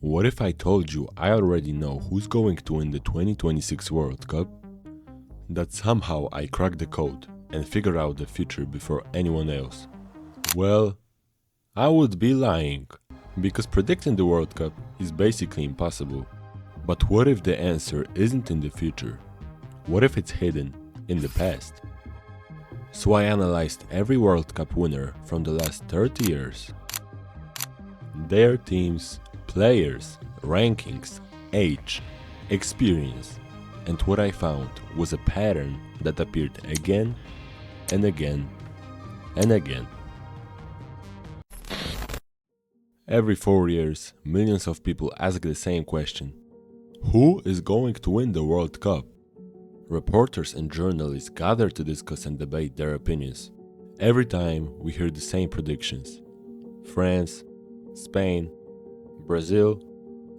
What if I told you I already know who's going to win the 2026 World Cup? That somehow I cracked the code and figured out the future before anyone else. Well, I would be lying, because predicting the World Cup is basically impossible. But what if the answer isn't in the future? What if it's hidden in the past? So I analyzed every World Cup winner from the last 30 years. Their teams, players, rankings, age, experience, and what I found was a pattern that appeared again and again and again. Every 4 years, millions of people ask the same question. Who is going to win the World Cup? Reporters and journalists gather to discuss and debate their opinions. Every time we hear the same predictions. France, Spain, Brazil,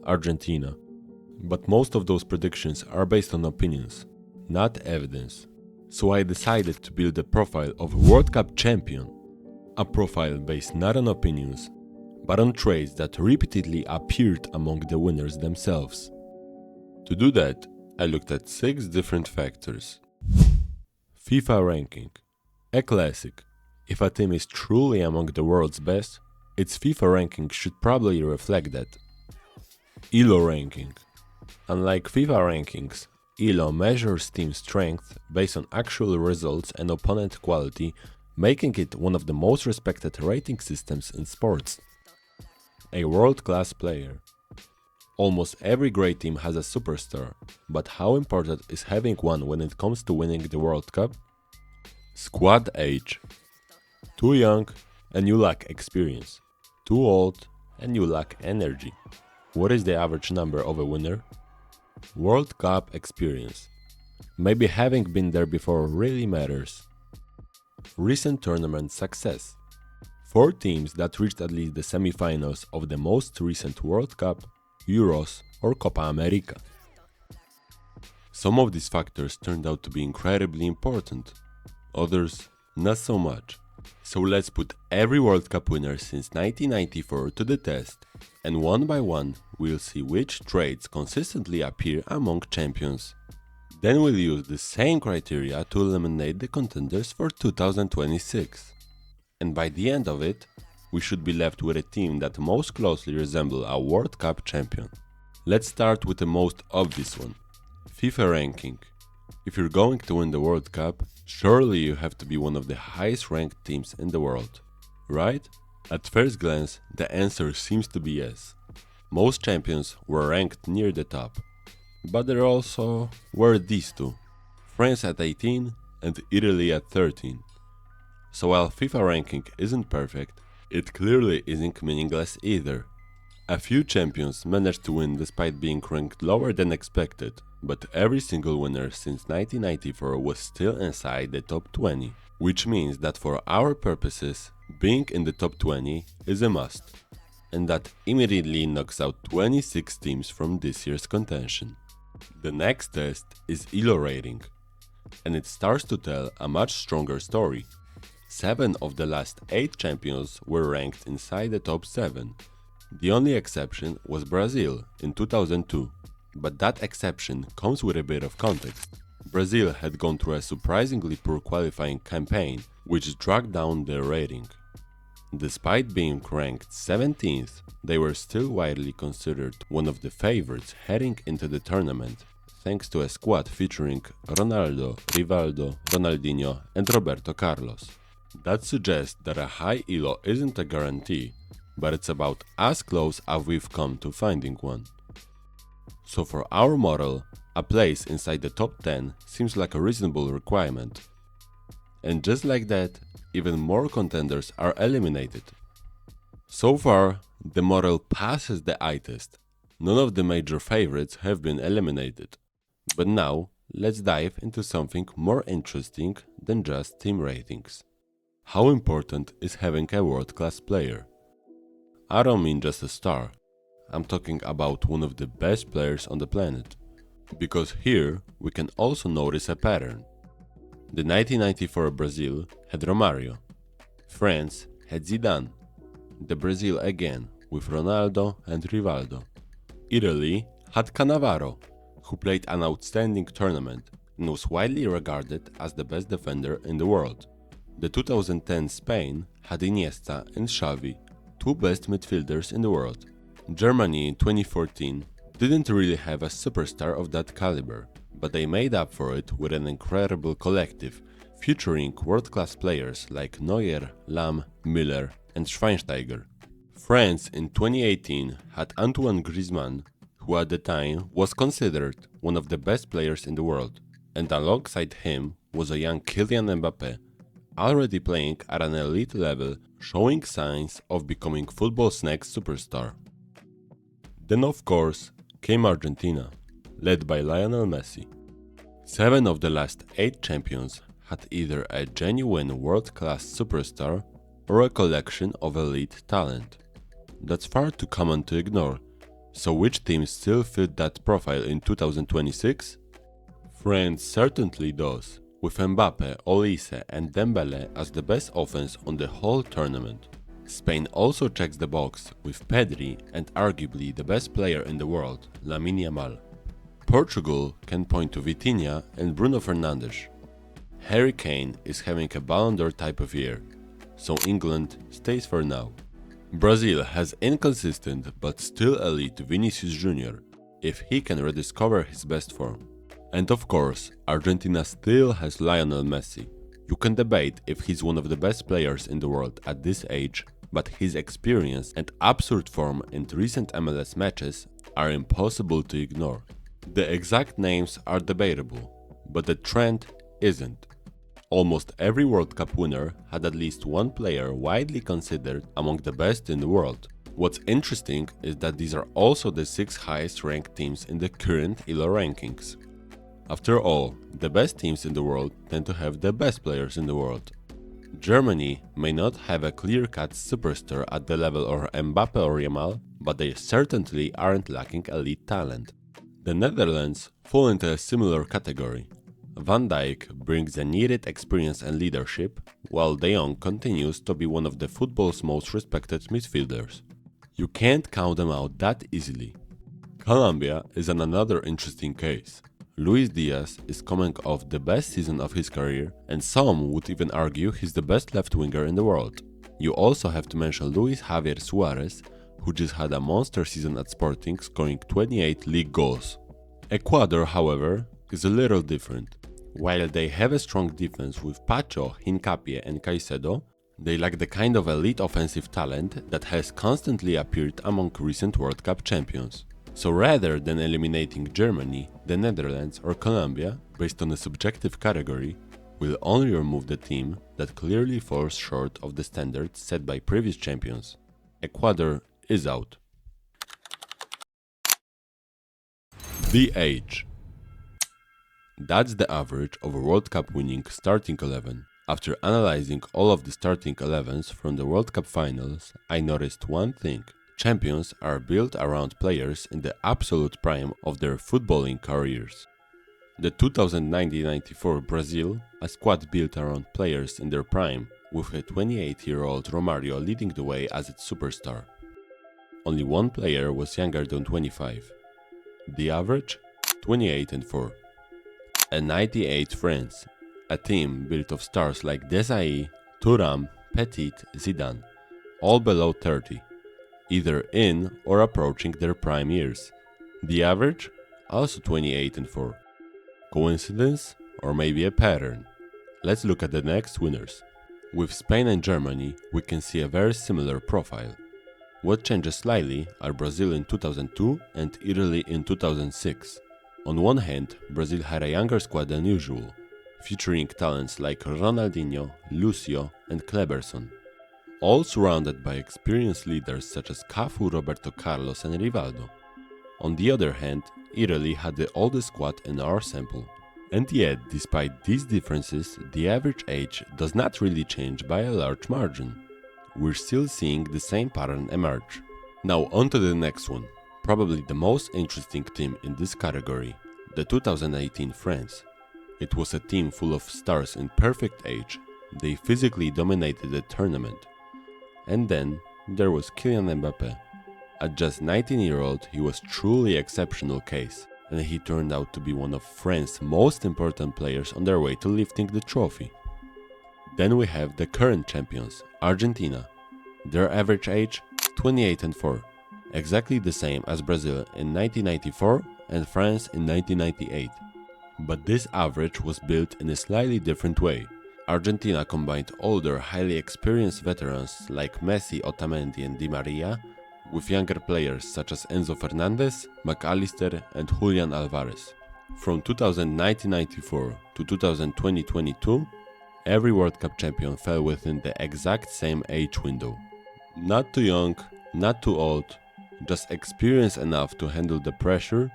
Argentina. But most of those predictions are based on opinions, not evidence. So I decided to build a profile of a World Cup champion. A profile based not on opinions, but on traits that repeatedly appeared among the winners themselves. To do that, I looked at 6 different factors. FIFA ranking. A classic. If a team is truly among the world's best, its FIFA ranking should probably reflect that. ELO ranking. Unlike FIFA rankings, ELO measures team strength based on actual results and opponent quality, making it one of the most respected rating systems in sports. A world-class player. Almost every great team has a superstar, but how important is having one when it comes to winning the World Cup? Squad age. Too young and you lack experience. Too old and you lack energy. What is the average number of a winner? World Cup experience. Maybe having been there before really matters. Recent tournament success. 4 teams that reached at least the semifinals of the most recent World Cup, Euros or Copa America. Some of these factors turned out to be incredibly important, others not so much. So let's put every World Cup winner since 1994 to the test, and one by one we'll see which traits consistently appear among champions. Then we'll use the same criteria to eliminate the contenders for 2026. And by the end of it, we should be left with a team that most closely resembles a World Cup champion. Let's start with the most obvious one, FIFA ranking. If you're going to win the World Cup, surely you have to be one of the highest ranked teams in the world, right? At first glance, the answer seems to be yes. Most champions were ranked near the top, but there also were these two, France at 18 and Italy at 13. So while FIFA ranking isn't perfect, it clearly isn't meaningless either. A few champions managed to win despite being ranked lower than expected, but every single winner since 1994 was still inside the top 20, which means that for our purposes, being in the top 20 is a must, and that immediately knocks out 26 teams from this year's contention. The next test is ELO rating, and it starts to tell a much stronger story. 7 of the last 8 champions were ranked inside the top 7. The only exception was Brazil in 2002, but that exception comes with a bit of context. Brazil had gone through a surprisingly poor qualifying campaign, which dragged down their rating. Despite being ranked 17th, they were still widely considered one of the favorites heading into the tournament, thanks to a squad featuring Ronaldo, Rivaldo, Ronaldinho and Roberto Carlos. That suggests that a high ELO isn't a guarantee, but it's about as close as we've come to finding one. So for our model, a place inside the top 10 seems like a reasonable requirement. And just like that, even more contenders are eliminated. So far, the model passes the eye test. None of the major favorites have been eliminated. But now, let's dive into something more interesting than just team ratings. How important is having a world-class player? I don't mean just a star. I'm talking about one of the best players on the planet. Because here we can also notice a pattern. The 1994 Brazil had Romario. France had Zidane. The Brazil again with Ronaldo and Rivaldo. Italy had Cannavaro, who played an outstanding tournament and was widely regarded as the best defender in the world. The 2010 Spain had Iniesta and Xavi, two best midfielders in the world. Germany in 2014 didn't really have a superstar of that caliber, but they made up for it with an incredible collective, featuring world-class players like Neuer, Lam, Müller and Schweinsteiger. France in 2018 had Antoine Griezmann, who at the time was considered one of the best players in the world, and alongside him was a young Kylian Mbappe, already playing at an elite level, showing signs of becoming football's next superstar. Then of course came Argentina, led by Lionel Messi. 7 of the last 8 champions had either a genuine world-class superstar or a collection of elite talent. That's far too common to ignore, so which team still fit that profile in 2026? France certainly does, with Mbappe, Olise and Dembele as the best offense on the whole tournament. Spain also checks the box with Pedri and arguably the best player in the world, Lamine Yamal. Portugal can point to Vitinha and Bruno Fernandes. Harry Kane is having a Ballon d'Or type of year, so England stays for now. Brazil has inconsistent but still elite Vinicius Jr. if he can rediscover his best form. And of course, Argentina still has Lionel Messi. You can debate if he's one of the best players in the world at this age, but his experience and absurd form in recent MLS matches are impossible to ignore. The exact names are debatable, but the trend isn't. Almost every World Cup winner had at least one player widely considered among the best in the world. What's interesting is that these are also the 6 highest ranked teams in the current ELO rankings. After all, the best teams in the world tend to have the best players in the world. Germany may not have a clear-cut superstar at the level of Mbappe or Yamal, but they certainly aren't lacking elite talent. The Netherlands fall into a similar category. Van Dijk brings the needed experience and leadership, while De Jong continues to be one of the football's most respected midfielders. You can't count them out that easily. Colombia is another interesting case. Luis Diaz is coming off the best season of his career, and some would even argue he's the best left winger in the world. You also have to mention Luis Javier Suarez, who just had a monster season at Sporting, scoring 28 league goals. Ecuador, however, is a little different. While they have a strong defense with Pacho, Hincapié and Caicedo, they lack the kind of elite offensive talent that has constantly appeared among recent World Cup champions. So rather than eliminating Germany, the Netherlands or Colombia based on a subjective category, we'll only remove the team that clearly falls short of the standards set by previous champions. Ecuador is out. The age. That's the average of a World Cup winning starting 11. After analyzing all of the starting 11s from the World Cup finals, I noticed one thing. Champions are built around players in the absolute prime of their footballing careers. The 2090-94 Brazil, a squad built around players in their prime, with a 28-year-old Romario leading the way as its superstar. Only one player was younger than 25. The average? 28 and 4. A 98 France, a team built of stars like Desailly, Thuram, Petit, Zidane, all below 30, either in or approaching their prime years. The average? Also 28 and 4. Coincidence? Or maybe a pattern? Let's look at the next winners. With Spain and Germany, we can see a very similar profile. What changes slightly are Brazil in 2002 and Italy in 2006. On one hand, Brazil had a younger squad than usual, featuring talents like Ronaldinho, Lucio and Kleberson, all surrounded by experienced leaders such as Cafu, Roberto Carlos and Rivaldo. On the other hand, Italy had the oldest squad in our sample. And yet, despite these differences, the average age does not really change by a large margin. We're still seeing the same pattern emerge. Now on to the next one. Probably the most interesting team in this category, the 2018 France. It was a team full of stars in perfect age. They physically dominated the tournament. And then there was Kylian Mbappe. At just 19-year-old, he was truly exceptional case, and he turned out to be one of France's most important players on their way to lifting the trophy. Then we have the current champions, Argentina. Their average age, 28 and 4, exactly the same as Brazil in 1994 and France in 1998. But this average was built in a slightly different way. Argentina combined older, highly experienced veterans like Messi, Otamendi and Di Maria with younger players such as Enzo Fernandez, McAllister and Julian Alvarez. From 1994 to 2022, every World Cup champion fell within the exact same age window. Not too young, not too old, just experienced enough to handle the pressure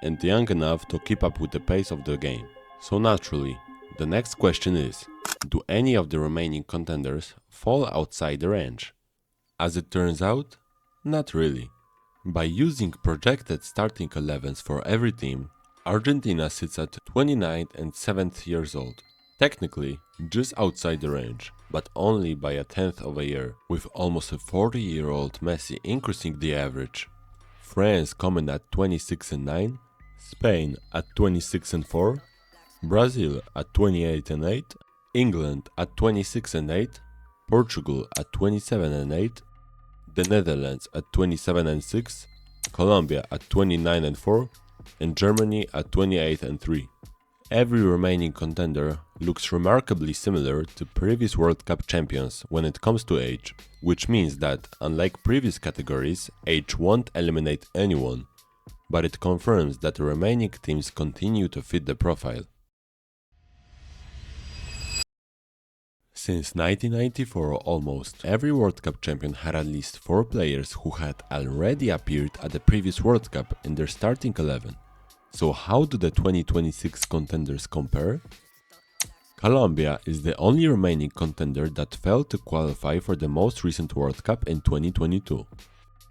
and young enough to keep up with the pace of the game. So naturally, the next question is, do any of the remaining contenders fall outside the range? As it turns out, not really. By using projected starting 11s for every team, Argentina sits at 29th and 7th years old. Technically, just outside the range, but only by a tenth of a year, with almost a 40-year-old Messi increasing the average. France coming at 26 and 9, Spain at 26 and 4, Brazil at 28 and 8, England at 26 and 8, Portugal at 27 and 8, the Netherlands at 27 and 6, Colombia at 29 and 4, and Germany at 28 and 3. Every remaining contender looks remarkably similar to previous World Cup champions when it comes to age, which means that, unlike previous categories, age won't eliminate anyone, but it confirms that the remaining teams continue to fit the profile. Since 1994, almost every World Cup champion had at least 4 players who had already appeared at the previous World Cup in their starting 11. So how do the 2026 contenders compare? Colombia is the only remaining contender that failed to qualify for the most recent World Cup in 2022.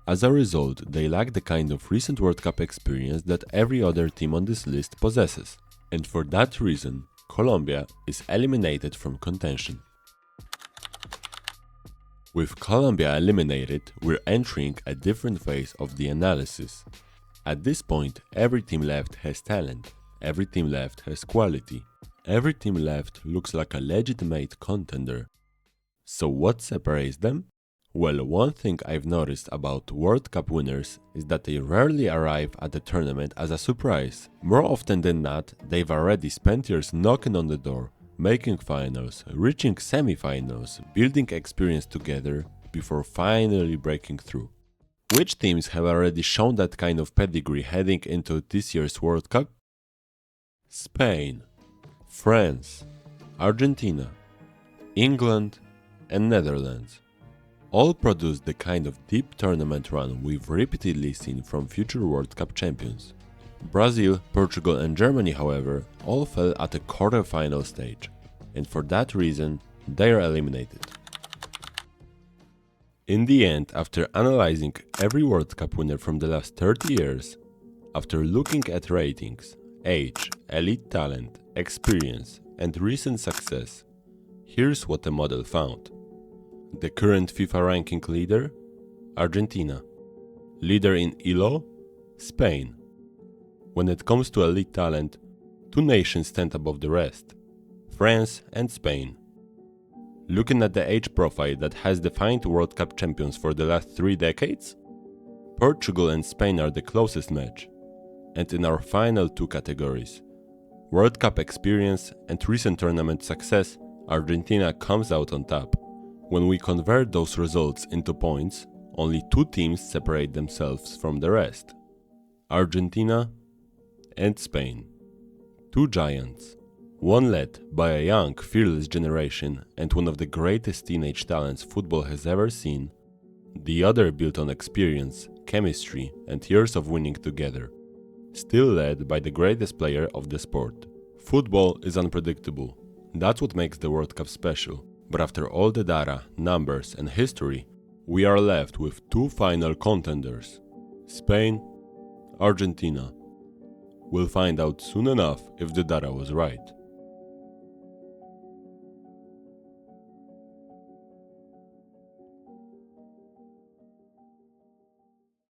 As a result, they lack the kind of recent World Cup experience that every other team on this list possesses. And for that reason, Colombia is eliminated from contention. With Colombia eliminated, we're entering a different phase of the analysis. At this point, every team left has talent, every team left has quality, every team left looks like a legitimate contender. So what separates them? Well, one thing I've noticed about World Cup winners is that they rarely arrive at the tournament as a surprise. More often than not, they've already spent years knocking on the door, making finals, reaching semi-finals, building experience together before finally breaking through. Which teams have already shown that kind of pedigree heading into this year's World Cup? Spain, France, Argentina, England, and Netherlands. All produced the kind of deep tournament run we've repeatedly seen from future World Cup champions. Brazil, Portugal, and Germany, however, all fell at the quarter-final stage, and for that reason, they are eliminated. In the end, after analyzing every World Cup winner from the last 30 years, after looking at ratings, age, elite talent, experience, and recent success, here's what the model found. The current FIFA ranking leader, Argentina. Leader in ELO, Spain. When it comes to elite talent, 2 nations stand above the rest, France and Spain. Looking at the age profile that has defined World Cup champions for the last 3 decades, Portugal and Spain are the closest match. And in our final 2 categories, World Cup experience and recent tournament success, Argentina comes out on top. When we convert those results into points, only 2 teams separate themselves from the rest, Argentina and Spain. 2 giants. One led by a young, fearless generation and one of the greatest teenage talents football has ever seen. The other built on experience, chemistry, and years of winning together. Still led by the greatest player of the sport. Football is unpredictable. That's what makes the World Cup special. But after all the data, numbers, and history, we are left with 2 final contenders. Spain, Argentina. We'll find out soon enough if the data was right.